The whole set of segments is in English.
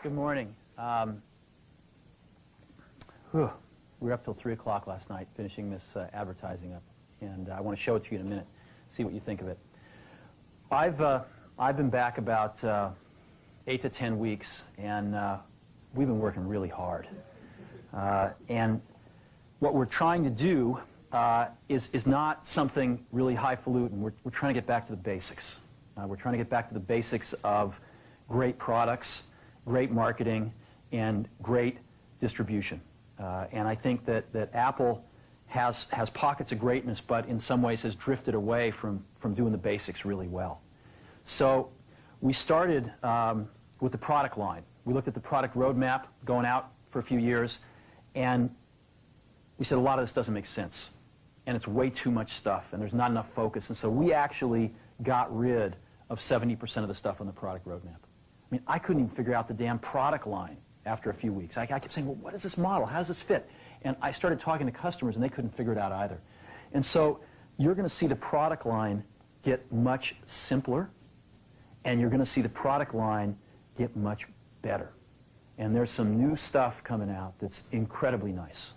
Good morning. We were up till 3 o'clock last night finishing this advertising up, and I want to show it to you in a minute, see what you think of it. I've been back about 8 to 10 weeks, and we've been working really hard. And what we're trying to do is not something really highfalutin. We're trying to get back to the basics. We're trying to get back to the basics of great products, great marketing, and great distribution. And I think that Apple has pockets of greatness, but in some ways has drifted away from doing the basics really well. So we started with the product line. We looked at the product roadmap going out for a few years, and we said a lot of this doesn't make sense, and it's way too much stuff, and there's not enough focus. And so we actually got rid of 70% of the stuff on the product roadmap. I mean, I couldn't even figure out the damn product line after a few weeks. I kept saying, well, what is this model? How does this fit? And I started talking to customers, and they couldn't figure it out either. And so you're going to see the product line get much simpler, and you're going to see the product line get much better. And there's some new stuff coming out that's incredibly nice.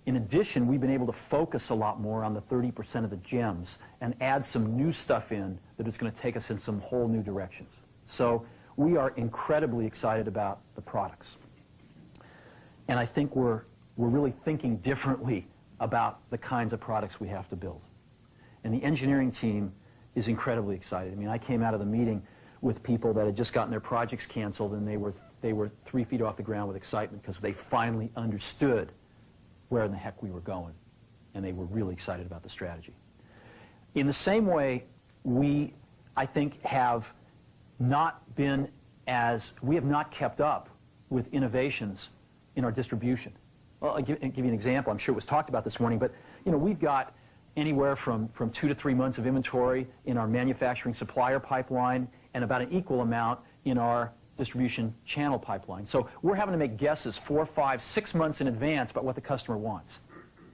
In addition, we've been able to focus a lot more on the 30% of the gems and add some new stuff in that is going to take us in some whole new directions. So we are incredibly excited about the products. And I think we're really thinking differently about the kinds of products we have to build. And the engineering team is incredibly excited. I mean, I came out of the meeting with people that had just gotten their projects canceled, and they were 3 feet off the ground with excitement because they finally understood where in the heck we were going, and they were really excited about the strategy. In the same way, we, I think, have not kept up with innovations in our distribution. Well, I'll give you an example. I'm sure it was talked about this morning, but you know, we've got anywhere from 2 to 3 months of inventory in our manufacturing supplier pipeline and about an equal amount in our distribution channel pipeline. So we're having to make guesses 4, 5, 6 months in advance about what the customer wants.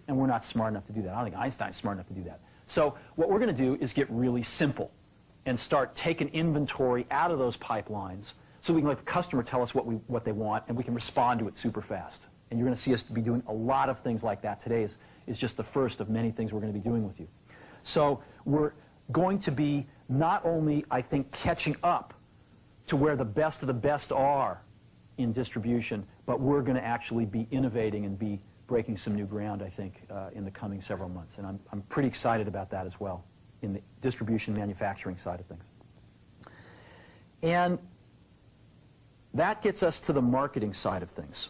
And we're not smart enough to do that. I don't think Einstein's smart enough to do that. So what we're going to do is get really simple and start taking inventory out of those pipelines so we can let the customer tell us what they want, and we can respond to it super fast. And you're going to see us be doing a lot of things like that. Today is just the first of many things we're going to be doing with you. So we're going to be not only, I think, catching up to where the best of the best are in distribution, but we're going to actually be innovating and be breaking some new ground, I think, in the coming several months. And I'm pretty excited about that as well in the distribution manufacturing side of things. And that gets us to the marketing side of things.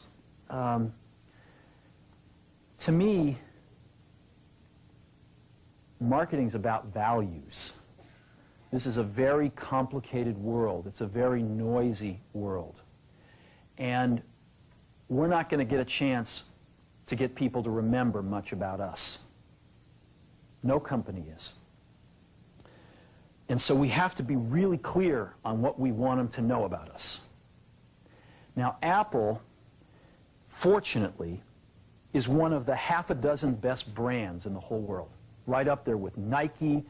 To me, marketing's about values. This is a very complicated world. It's a very noisy world. And we're not going to get a chance to get people to remember much about us. No company is. And so we have to be really clear on what we want them to know about us. Now, Apple, fortunately, is one of the half a dozen best brands in the whole world. Right up there with Nike,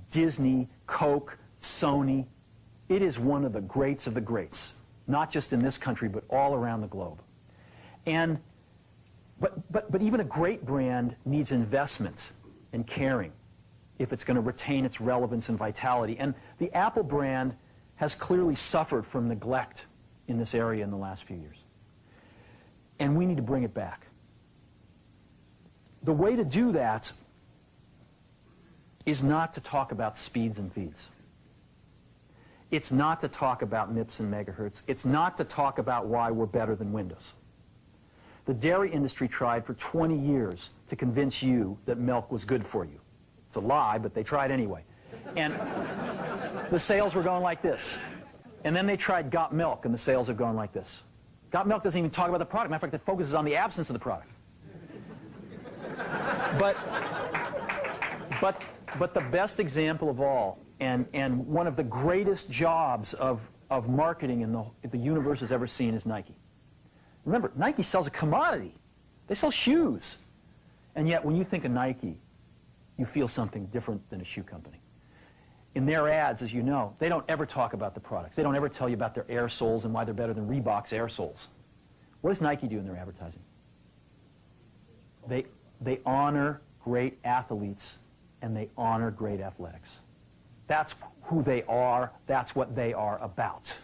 Disney, Coke, Sony. It is one of the greats of the greats, not just in this country, but all around the globe. And, but even a great brand needs investment and caring if it's going to retain its relevance and vitality. And the Apple brand has clearly suffered from neglect in this area in the last few years. And we need to bring it back. The way to do that is not to talk about speeds and feeds. It's not to talk about MIPS and megahertz. It's not to talk about why we're better than Windows. The dairy industry tried for 20 years to convince you that milk was good for you. It's a lie, but they tried anyway. And the sales were going like this. And then they tried Got Milk, and the sales have gone like this. Got Milk doesn't even talk about the product. Matter of fact, it focuses on the absence of the product. But the best example of all, and one of the greatest jobs of marketing the universe has ever seen is Nike. Remember, Nike sells a commodity. They sell shoes. And yet, when you think of Nike, you feel something different than a shoe company. in their ads, as you know, they don't ever talk about the products. They don't ever tell you about their air soles and why they're better than Reebok's air soles. What does Nike do in their advertising? They honor great athletes and they honor great athletics. That's who they are. That's what they are about.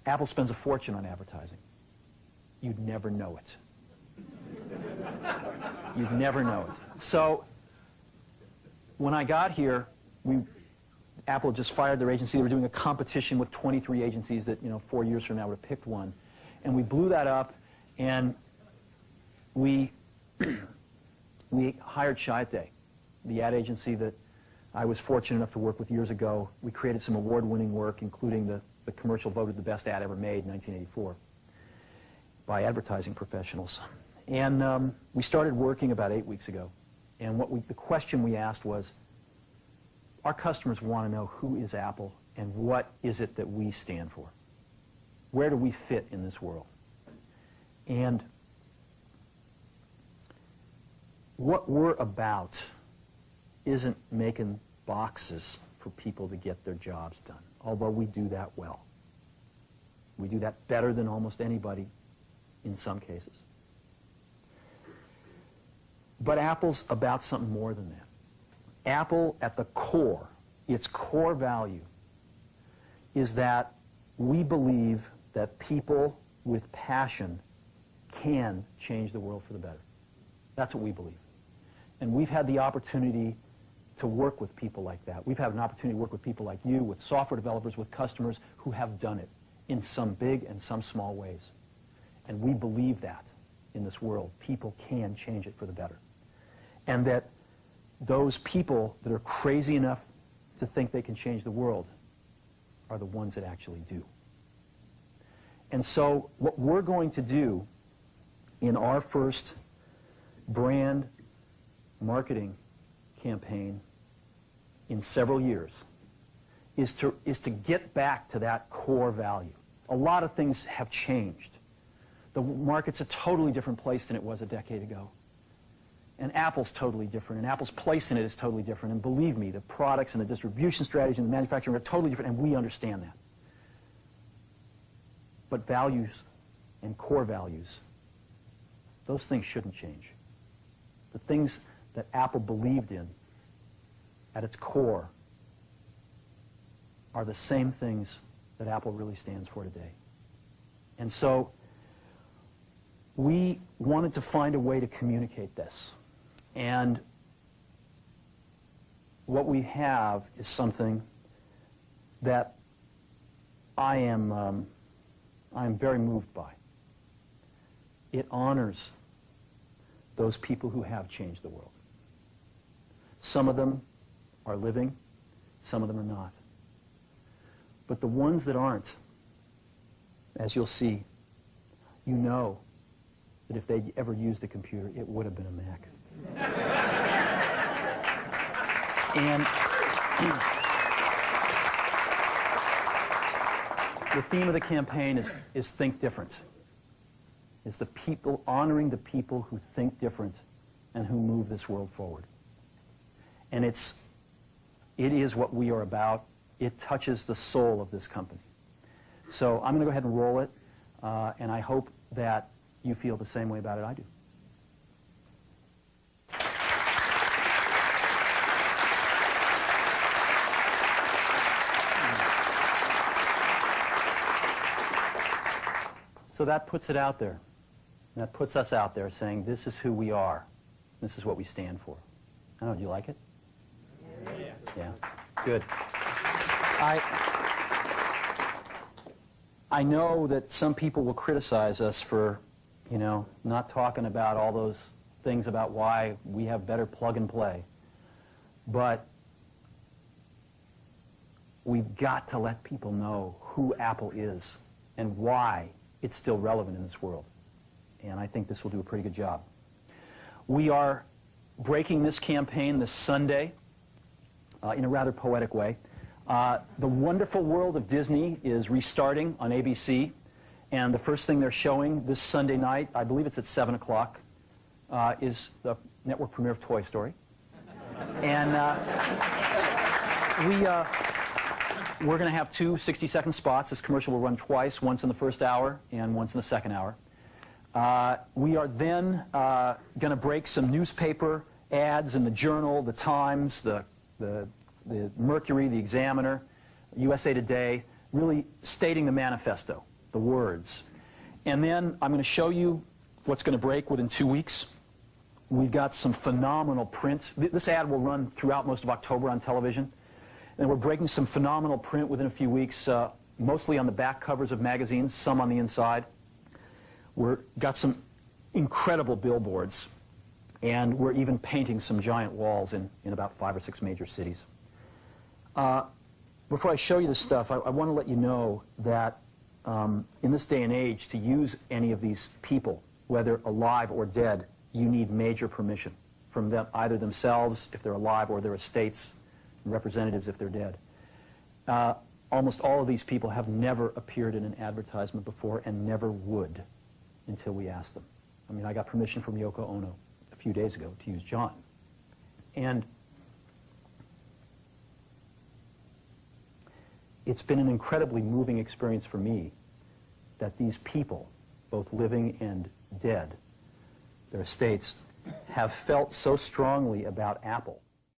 Apple spends a fortune on advertising. You'd never know it. You'd never know it. So when I got here, Apple just fired their agency. They were doing a competition with 23 agencies that, 4 years from now would have picked one. And we blew that up, and we hired Chiat, the ad agency that I was fortunate enough to work with years ago. We created some award-winning work, including the commercial voted the best ad ever made in 1984 by advertising professionals. And we started working about 8 weeks ago. And the question we asked was, our customers want to know who is Apple and what is it that we stand for? Where do we fit in this world? And what we're about isn't making boxes for people to get their jobs done, although we do that well. We do that better than almost anybody in some cases. But Apple's about something more than that. Apple, at the core, its core value, is that we believe that people with passion can change the world for the better. That's what we believe. And we've had the opportunity to work with people like that. We've had an opportunity to work with people like you, with software developers, with customers who have done it in some big and some small ways. And we believe that in this world. People can change it for the better. And that those people that are crazy enough to think they can change the world are the ones that actually do. And so what we're going to do in our first brand marketing campaign in several years is to get back to that core value. A lot of things have changed. The market's a totally different place than it was a decade ago. And Apple's totally different, and Apple's place in it is totally different. And believe me, the products and the distribution strategy and the manufacturing are totally different, and we understand that. But values and core values, those things shouldn't change. The things that Apple believed in at its core are the same things that Apple really stands for today. And so we wanted to find a way to communicate this. And what we have is something that I am very moved by. It honors those people who have changed the world. Some of them are living, some of them are not. But the ones that aren't, as you'll see, you know that if they'd ever used a computer, it would have been a Mac. And the theme of the campaign is think different. It's the people, honoring the people who think different and who move this world forward. And it is what we are about. It touches the soul of this company. So I'm going to go ahead and roll it, and I hope that you feel the same way about it I do. So that puts it out there. And that puts us out there saying, this is who we are. This is what we stand for. I don't know, do you like it? Yeah. Yeah. Good. I know that some people will criticize us for, not talking about all those things about why we have better plug and play. But we've got to let people know who Apple is and why it's still relevant in this world. And I think this will do a pretty good job. We are breaking this campaign this Sunday in a rather poetic way. The Wonderful World of Disney is restarting on ABC, and the first thing they're showing this Sunday night, I believe it's at 7 o'clock, is the network premiere of Toy Story. And we're going to have two 60-second spots. This commercial will run twice, once in the first hour and once in the second hour. We are then going to break some newspaper ads in the Journal, the Times, the Mercury, the Examiner, USA Today, really stating the manifesto, the words. And then I'm going to show you what's going to break within 2 weeks. We've got some phenomenal print. This ad will run throughout most of October on television. And we're breaking some phenomenal print within a few weeks, mostly on the back covers of magazines, some on the inside. We've got some incredible billboards, and we're even painting some giant walls in about 5 or 6 major cities. Before I show you this stuff, I want to let you know that in this day and age, to use any of these people, whether alive or dead, you need major permission from them, either themselves, if they're alive, or their estates, and representatives if they're dead. Almost all of these people have never appeared in an advertisement before and never would until we asked them. I mean, I got permission from Yoko Ono a few days ago to use John. And it's been an incredibly moving experience for me that these people, both living and dead, their estates, have felt so strongly about Apple